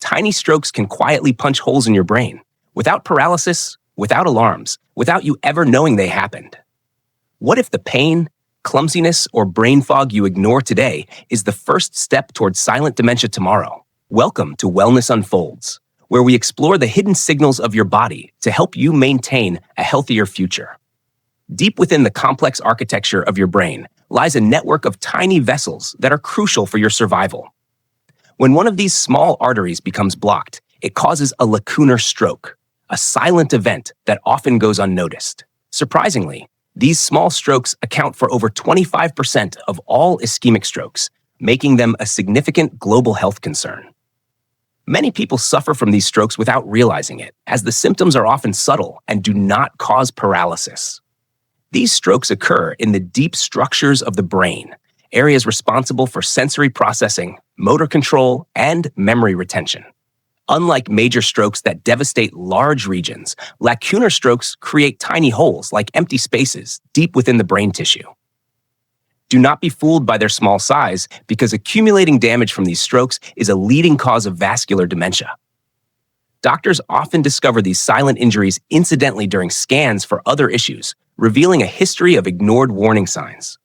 tiny strokes can quietly punch holes in your brain, without paralysis, without alarms, without you ever knowing they happened. What if the pain, clumsiness, or brain fog you ignore today is the first step towards silent dementia tomorrow? Welcome to Wellness Unfolds, where we explore the hidden signals of your body to help you maintain a healthier future. Deep within the complex architecture of your brain lies a network of tiny vessels that are crucial for your survival. When one of these small arteries becomes blocked, it causes a lacunar stroke, a silent event that often goes unnoticed. Surprisingly, these small strokes account for over 25% of all ischemic strokes, making them a significant global health concern. Many people suffer from these strokes without realizing it, as the symptoms are often subtle and do not cause paralysis. These strokes occur in the deep structures of the brain, areas responsible for sensory processing, motor control, and memory retention. Unlike major strokes that devastate large regions, lacunar strokes create tiny holes like empty spaces deep within the brain tissue. Do not be fooled by their small size, because accumulating damage from these strokes is a leading cause of vascular dementia. Doctors often discover these silent injuries incidentally during scans for other issues, revealing a history of ignored warning signs.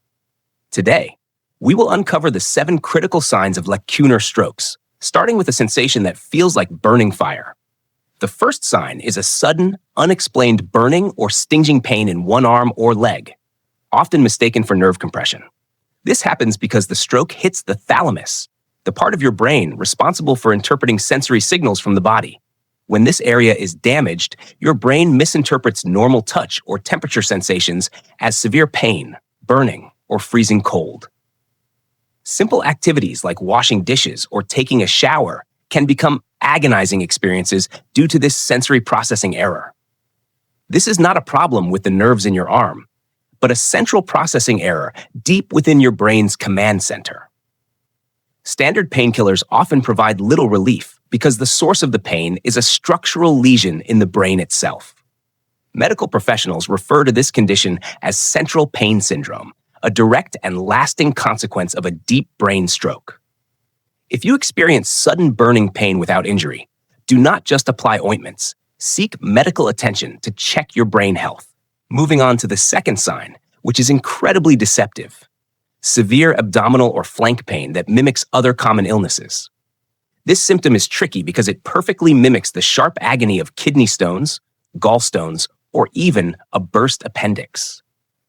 Today, we will uncover the 7 critical signs of lacunar strokes, starting with a sensation that feels like burning fire. The first sign is a sudden, unexplained burning or stinging pain in one arm or leg, often mistaken for nerve compression. This happens because the stroke hits the thalamus, the part of your brain responsible for interpreting sensory signals from the body. When this area is damaged, your brain misinterprets normal touch or temperature sensations as severe pain, burning, or freezing cold. Simple activities like washing dishes or taking a shower can become agonizing experiences due to this sensory processing error. This is not a problem with the nerves in your arm, but a central processing error deep within your brain's command center. Standard painkillers often provide little relief because the source of the pain is a structural lesion in the brain itself. Medical professionals refer to this condition as central pain syndrome, a direct and lasting consequence of a deep brain stroke. If you experience sudden burning pain without injury, do not just apply ointments. Seek medical attention to check your brain health. Moving on to the second sign, which is incredibly deceptive: severe abdominal or flank pain that mimics other common illnesses. This symptom is tricky because it perfectly mimics the sharp agony of kidney stones, gallstones, or even a burst appendix.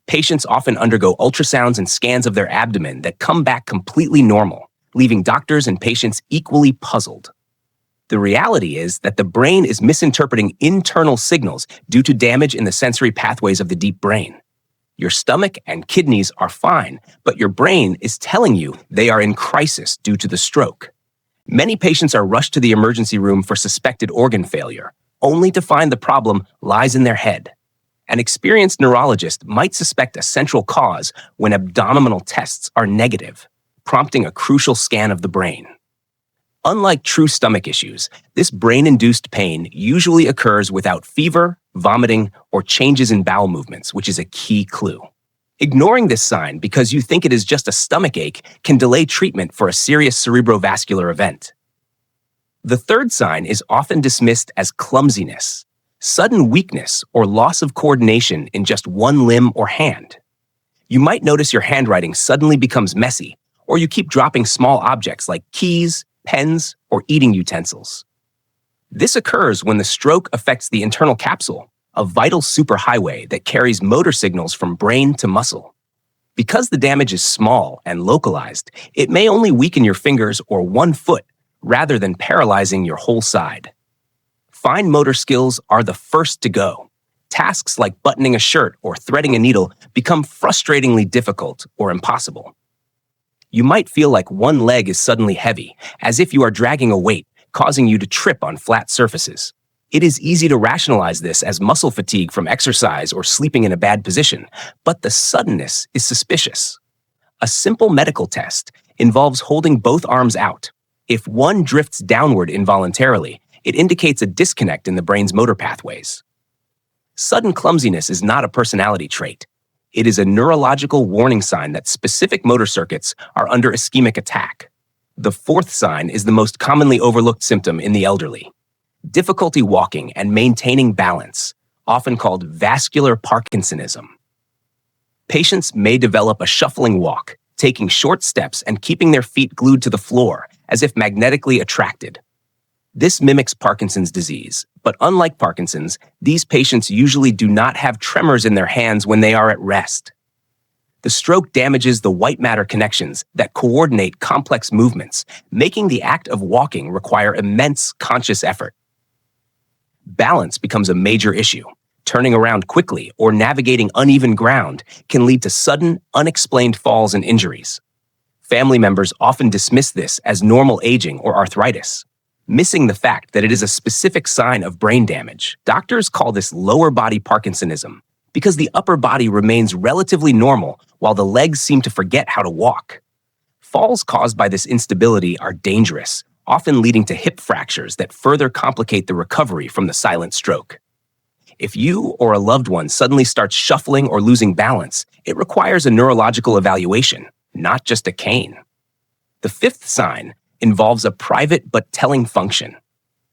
Patients often undergo ultrasounds and scans of their abdomen that come back completely normal, leaving doctors and patients equally puzzled. The reality is that the brain is misinterpreting internal signals due to damage in the sensory pathways of the deep brain. Your stomach and kidneys are fine, but your brain is telling you they are in crisis due to the stroke. Many patients are rushed to the emergency room for suspected organ failure, only to find the problem lies in their head. An experienced neurologist might suspect a central cause when abdominal tests are negative, prompting a crucial scan of the brain. Unlike true stomach issues, this brain-induced pain usually occurs without fever, vomiting, or changes in bowel movements, which is a key clue. Ignoring this sign because you think it is just a stomach ache can delay treatment for a serious cerebrovascular event. The third sign is often dismissed as clumsiness, sudden weakness or loss of coordination in just one limb or hand. You might notice your handwriting suddenly becomes messy, or you keep dropping small objects like keys, pens, or eating utensils. This occurs when the stroke affects the internal capsule, a vital superhighway that carries motor signals from brain to muscle. Because the damage is small and localized, it may only weaken your fingers or one foot rather than paralyzing your whole side. Fine motor skills are the first to go. Tasks like buttoning a shirt or threading a needle become frustratingly difficult or impossible. You might feel like one leg is suddenly heavy, as if you are dragging a weight, causing you to trip on flat surfaces. It is easy to rationalize this as muscle fatigue from exercise or sleeping in a bad position, but the suddenness is suspicious. A simple medical test involves holding both arms out. If one drifts downward involuntarily, it indicates a disconnect in the brain's motor pathways. Sudden clumsiness is not a personality trait. It is a neurological warning sign that specific motor circuits are under ischemic attack. The fourth sign is the most commonly overlooked symptom in the elderly: difficulty walking and maintaining balance, often called vascular Parkinsonism. Patients may develop a shuffling walk, taking short steps and keeping their feet glued to the floor as if magnetically attracted. This mimics Parkinson's disease, but unlike Parkinson's, these patients usually do not have tremors in their hands when they are at rest. The stroke damages the white matter connections that coordinate complex movements, making the act of walking require immense conscious effort. Balance becomes a major issue. Turning around quickly or navigating uneven ground can lead to sudden, unexplained falls and injuries. Family members often dismiss this as normal aging or arthritis, missing the fact that it is a specific sign of brain damage. Doctors call this lower body Parkinsonism because the upper body remains relatively normal while the legs seem to forget how to walk. Falls caused by this instability are dangerous, often leading to hip fractures that further complicate the recovery from the silent stroke. If you or a loved one suddenly starts shuffling or losing balance, it requires a neurological evaluation, not just a cane. The fifth sign involves a private but telling function: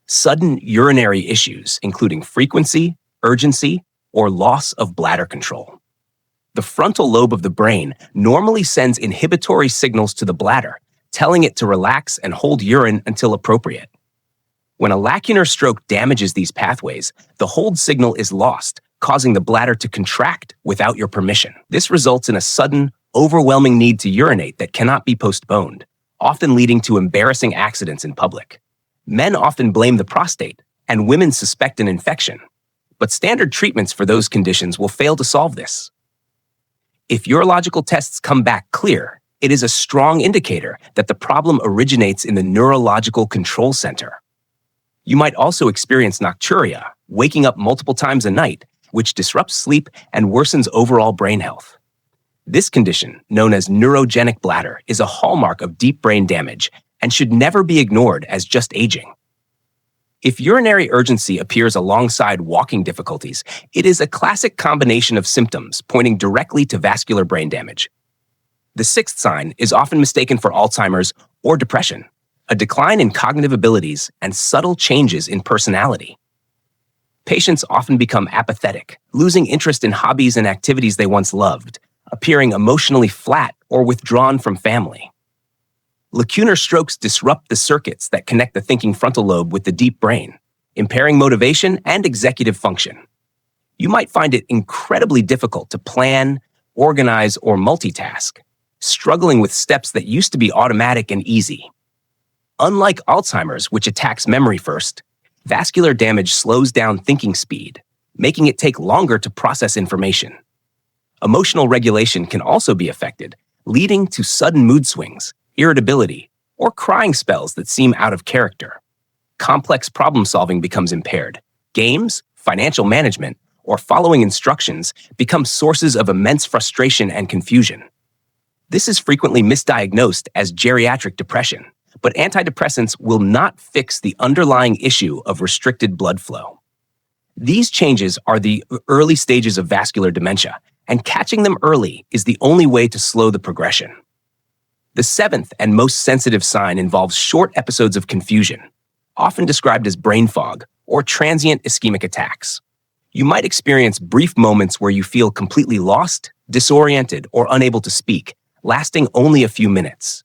sudden urinary issues, including frequency, urgency, or loss of bladder control. The frontal lobe of the brain normally sends inhibitory signals to the bladder, telling it to relax and hold urine until appropriate. When a lacunar stroke damages these pathways, the hold signal is lost, causing the bladder to contract without your permission. This results in a sudden, overwhelming need to urinate that cannot be postponed, often leading to embarrassing accidents in public. Men often blame the prostate, and women suspect an infection. But standard treatments for those conditions will fail to solve this. If urological tests come back clear, it is a strong indicator that the problem originates in the neurological control center. You might also experience nocturia, waking up multiple times a night, which disrupts sleep and worsens overall brain health. This condition, known as neurogenic bladder, is a hallmark of deep brain damage and should never be ignored as just aging. If urinary urgency appears alongside walking difficulties, it is a classic combination of symptoms pointing directly to vascular brain damage. The sixth sign is often mistaken for Alzheimer's or depression, a decline in cognitive abilities and subtle changes in personality. Patients often become apathetic, losing interest in hobbies and activities they once loved, appearing emotionally flat or withdrawn from family. Lacunar strokes disrupt the circuits that connect the thinking frontal lobe with the deep brain, impairing motivation and executive function. You might find it incredibly difficult to plan, organize, or multitask, struggling with steps that used to be automatic and easy. Unlike Alzheimer's, which attacks memory first, vascular damage slows down thinking speed, making it take longer to process information. Emotional regulation can also be affected, leading to sudden mood swings, irritability, or crying spells that seem out of character. Complex problem-solving becomes impaired. Games, financial management, or following instructions become sources of immense frustration and confusion. This is frequently misdiagnosed as geriatric depression, but antidepressants will not fix the underlying issue of restricted blood flow. These changes are the early stages of vascular dementia, and catching them early is the only way to slow the progression. The seventh and most sensitive sign involves short episodes of confusion, often described as brain fog or transient ischemic attacks. You might experience brief moments where you feel completely lost, disoriented, or unable to speak, lasting only a few minutes.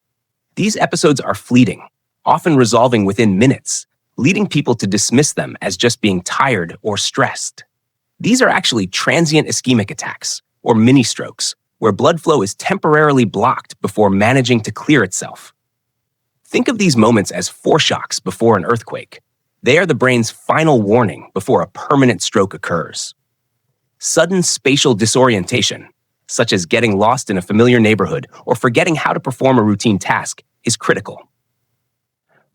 These episodes are fleeting, often resolving within minutes, leading people to dismiss them as just being tired or stressed. These are actually transient ischemic attacks, or mini-strokes, where blood flow is temporarily blocked before managing to clear itself. Think of these moments as foreshocks before an earthquake. They are the brain's final warning before a permanent stroke occurs. Sudden spatial disorientation, such as getting lost in a familiar neighborhood or forgetting how to perform a routine task, is critical.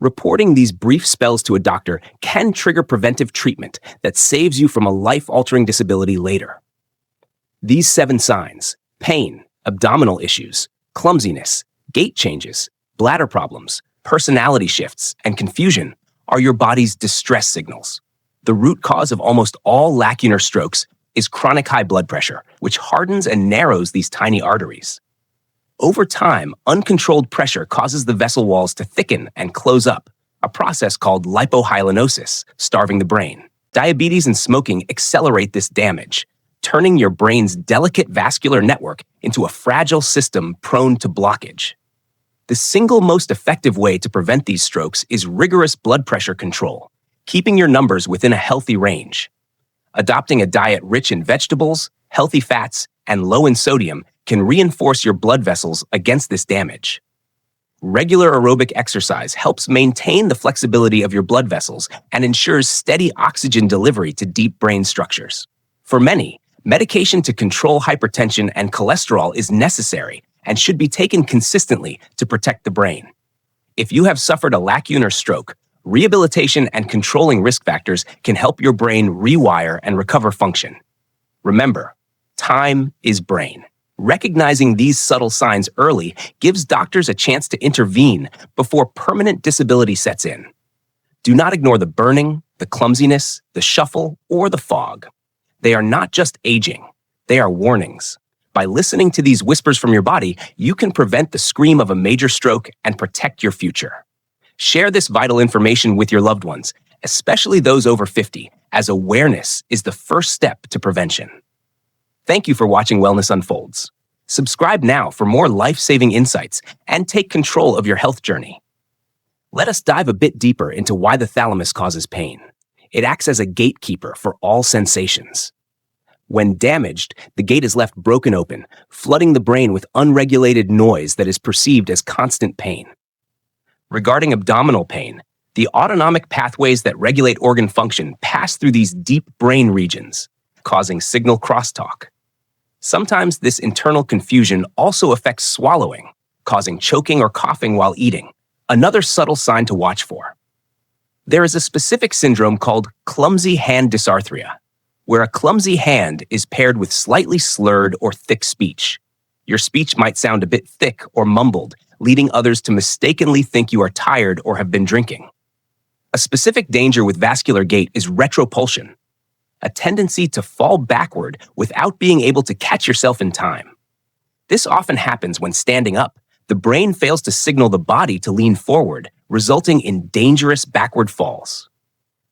Reporting these brief spells to a doctor can trigger preventive treatment that saves you from a life-altering disability later. These 7 signs: pain, abdominal issues, clumsiness, gait changes, bladder problems, personality shifts, and confusion are your body's distress signals. The root cause of almost all lacunar strokes is chronic high blood pressure, which hardens and narrows these tiny arteries. Over time, uncontrolled pressure causes the vessel walls to thicken and close up, a process called lipohyalinosis, starving the brain. Diabetes and smoking accelerate this damage, turning your brain's delicate vascular network into a fragile system prone to blockage. The single most effective way to prevent these strokes is rigorous blood pressure control, keeping your numbers within a healthy range. Adopting a diet rich in vegetables, healthy fats, and low in sodium can reinforce your blood vessels against this damage. Regular aerobic exercise helps maintain the flexibility of your blood vessels and ensures steady oxygen delivery to deep brain structures. For many, medication to control hypertension and cholesterol is necessary and should be taken consistently to protect the brain. If you have suffered a lacunar stroke, rehabilitation and controlling risk factors can help your brain rewire and recover function. Remember, time is brain. Recognizing these subtle signs early gives doctors a chance to intervene before permanent disability sets in. Do not ignore the burning, the clumsiness, the shuffle, or the fog. They are not just aging, they are warnings. By listening to these whispers from your body, you can prevent the scream of a major stroke and protect your future. Share this vital information with your loved ones, especially those over 50, as awareness is the first step to prevention. Thank you for watching Wellness Unfolds. Subscribe now for more life-saving insights and take control of your health journey. Let us dive a bit deeper into why the thalamus causes pain. It acts as a gatekeeper for all sensations. When damaged, the gate is left broken open, flooding the brain with unregulated noise that is perceived as constant pain. Regarding abdominal pain, the autonomic pathways that regulate organ function pass through these deep brain regions, causing signal crosstalk. Sometimes this internal confusion also affects swallowing, causing choking or coughing while eating, another subtle sign to watch for. There is a specific syndrome called clumsy hand dysarthria, where a clumsy hand is paired with slightly slurred or thick speech. Your speech might sound a bit thick or mumbled, leading others to mistakenly think you are tired or have been drinking. A specific danger with vascular gait is retropulsion, a tendency to fall backward without being able to catch yourself in time. This often happens when standing up, the brain fails to signal the body to lean forward, resulting in dangerous backward falls.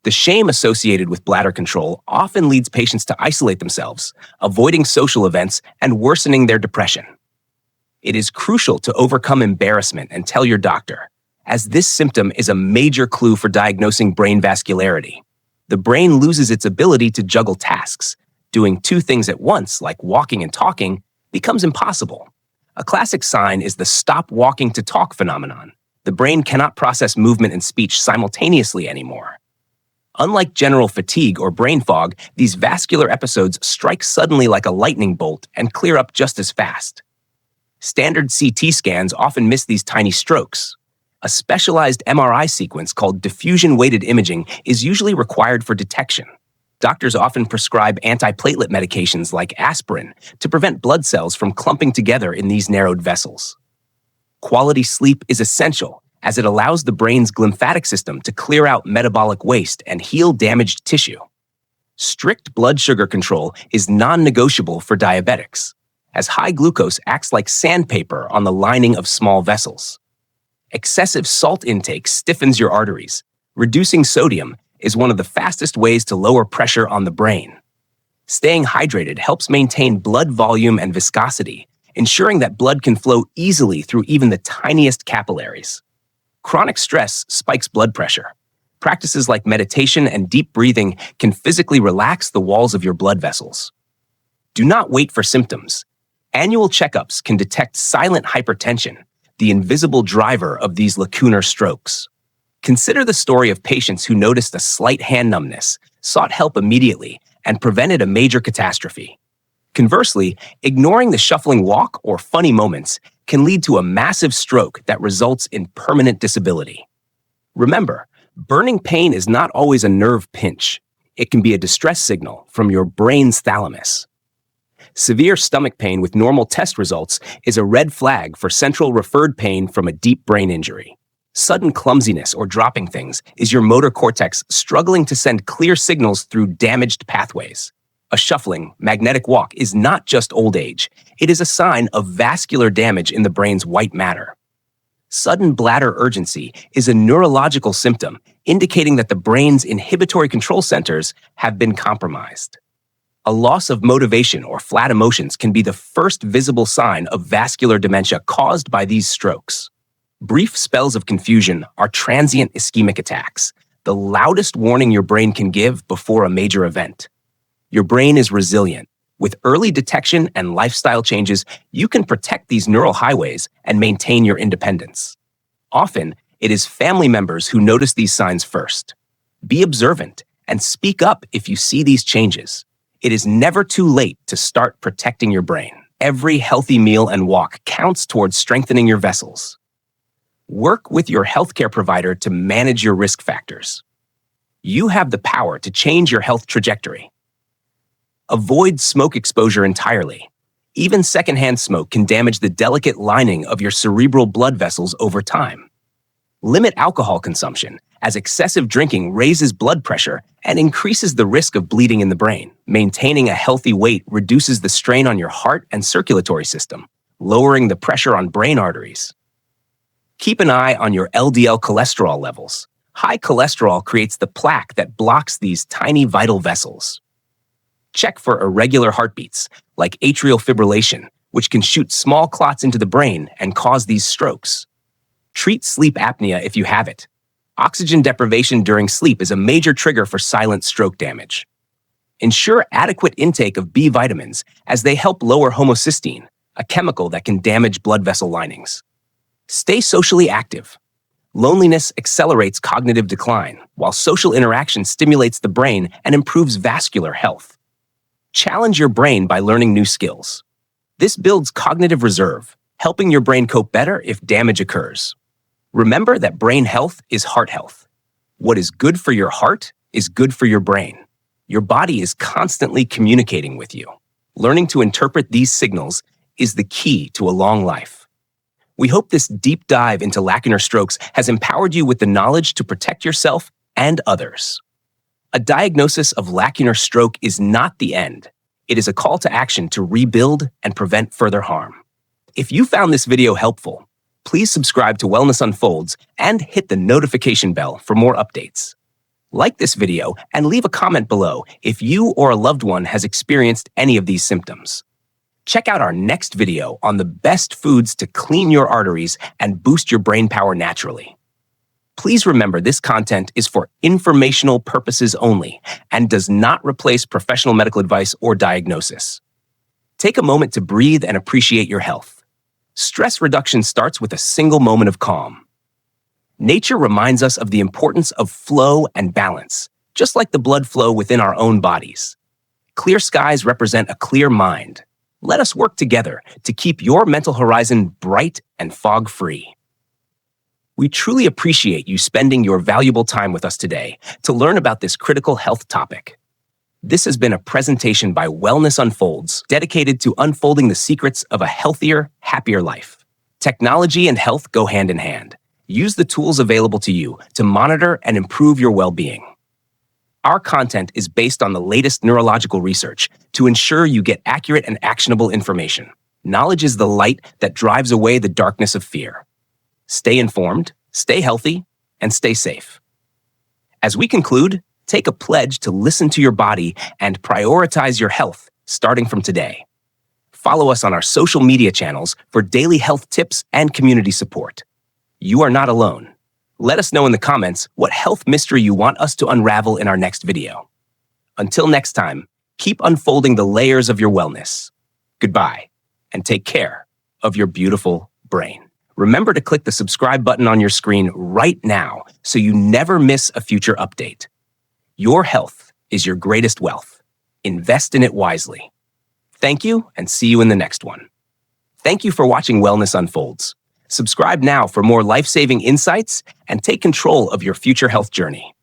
The shame associated with bladder control often leads patients to isolate themselves, avoiding social events and worsening their depression. It is crucial to overcome embarrassment and tell your doctor, as this symptom is a major clue for diagnosing brain vascularity. The brain loses its ability to juggle tasks. Doing two things at once, like walking and talking, becomes impossible. A classic sign is the stop walking to talk phenomenon. The brain cannot process movement and speech simultaneously anymore. Unlike general fatigue or brain fog, these vascular episodes strike suddenly like a lightning bolt and clear up just as fast. Standard CT scans often miss these tiny strokes. A specialized MRI sequence called diffusion-weighted imaging is usually required for detection. Doctors often prescribe antiplatelet medications like aspirin to prevent blood cells from clumping together in these narrowed vessels. Quality sleep is essential, as it allows the brain's glymphatic system to clear out metabolic waste and heal damaged tissue. Strict blood sugar control is non-negotiable for diabetics, as high glucose acts like sandpaper on the lining of small vessels. Excessive salt intake stiffens your arteries. Reducing sodium is one of the fastest ways to lower pressure on the brain. Staying hydrated helps maintain blood volume and viscosity, ensuring that blood can flow easily through even the tiniest capillaries. Chronic stress spikes blood pressure. Practices like meditation and deep breathing can physically relax the walls of your blood vessels. Do not wait for symptoms. Annual checkups can detect silent hypertension, the invisible driver of these lacunar strokes. Consider the story of patients who noticed a slight hand numbness, sought help immediately, and prevented a major catastrophe. Conversely, ignoring the shuffling walk or funny moments can lead to a massive stroke that results in permanent disability. Remember, burning pain is not always a nerve pinch. It can be a distress signal from your brain's thalamus. Severe stomach pain with normal test results is a red flag for central referred pain from a deep brain injury. Sudden clumsiness or dropping things is your motor cortex struggling to send clear signals through damaged pathways. A shuffling, magnetic walk is not just old age. It is a sign of vascular damage in the brain's white matter. Sudden bladder urgency is a neurological symptom indicating that the brain's inhibitory control centers have been compromised. A loss of motivation or flat emotions can be the first visible sign of vascular dementia caused by these strokes. Brief spells of confusion are transient ischemic attacks, the loudest warning your brain can give before a major event. Your brain is resilient. With early detection and lifestyle changes, you can protect these neural highways and maintain your independence. Often, it is family members who notice these signs first. Be observant and speak up if you see these changes. It is never too late to start protecting your brain. Every healthy meal and walk counts towards strengthening your vessels. Work with your healthcare provider to manage your risk factors. You have the power to change your health trajectory. Avoid smoke exposure entirely. Even secondhand smoke can damage the delicate lining of your cerebral blood vessels over time. Limit alcohol consumption, as excessive drinking raises blood pressure and increases the risk of bleeding in the brain. Maintaining a healthy weight reduces the strain on your heart and circulatory system, lowering the pressure on brain arteries. Keep an eye on your LDL cholesterol levels. High cholesterol creates the plaque that blocks these tiny vital vessels. Check for irregular heartbeats, like atrial fibrillation, which can shoot small clots into the brain and cause these strokes. Treat sleep apnea if you have it. Oxygen deprivation during sleep is a major trigger for silent stroke damage. Ensure adequate intake of B vitamins, as they help lower homocysteine, a chemical that can damage blood vessel linings. Stay socially active. Loneliness accelerates cognitive decline, while social interaction stimulates the brain and improves vascular health. Challenge your brain by learning new skills. This builds cognitive reserve, helping your brain cope better if damage occurs. Remember that brain health is heart health. What is good for your heart is good for your brain. Your body is constantly communicating with you. Learning to interpret these signals is the key to a long life. We hope this deep dive into lacunar strokes has empowered you with the knowledge to protect yourself and others. A diagnosis of lacunar stroke is not the end. It is a call to action to rebuild and prevent further harm. If you found this video helpful, please subscribe to Wellness Unfolds and hit the notification bell for more updates. Like this video and leave a comment below if you or a loved one has experienced any of these symptoms. Check out our next video on the best foods to clean your arteries and boost your brain power naturally. Please remember this content is for informational purposes only and does not replace professional medical advice or diagnosis. Take a moment to breathe and appreciate your health. Stress reduction starts with a single moment of calm. Nature reminds us of the importance of flow and balance, just like the blood flow within our own bodies. Clear skies represent a clear mind. Let us work together to keep your mental horizon bright and fog-free. We truly appreciate you spending your valuable time with us today to learn about this critical health topic. This has been a presentation by Wellness Unfolds, dedicated to unfolding the secrets of a healthier, happier life. Technology and health go hand in hand. Use the tools available to you to monitor and improve your well-being. Our content is based on the latest neurological research to ensure you get accurate and actionable information. Knowledge is the light that drives away the darkness of fear. Stay informed, stay healthy, and stay safe. As we conclude, take a pledge to listen to your body and prioritize your health starting from today. Follow us on our social media channels for daily health tips and community support. You are not alone. Let us know in the comments what health mystery you want us to unravel in our next video. Until next time, keep unfolding the layers of your wellness. Goodbye, and take care of your beautiful brain. Remember to click the subscribe button on your screen right now so you never miss a future update. Your health is your greatest wealth. Invest in it wisely. Thank you, and see you in the next one. Thank you for watching Wellness Unfolds. Subscribe now for more life-saving insights and take control of your future health journey.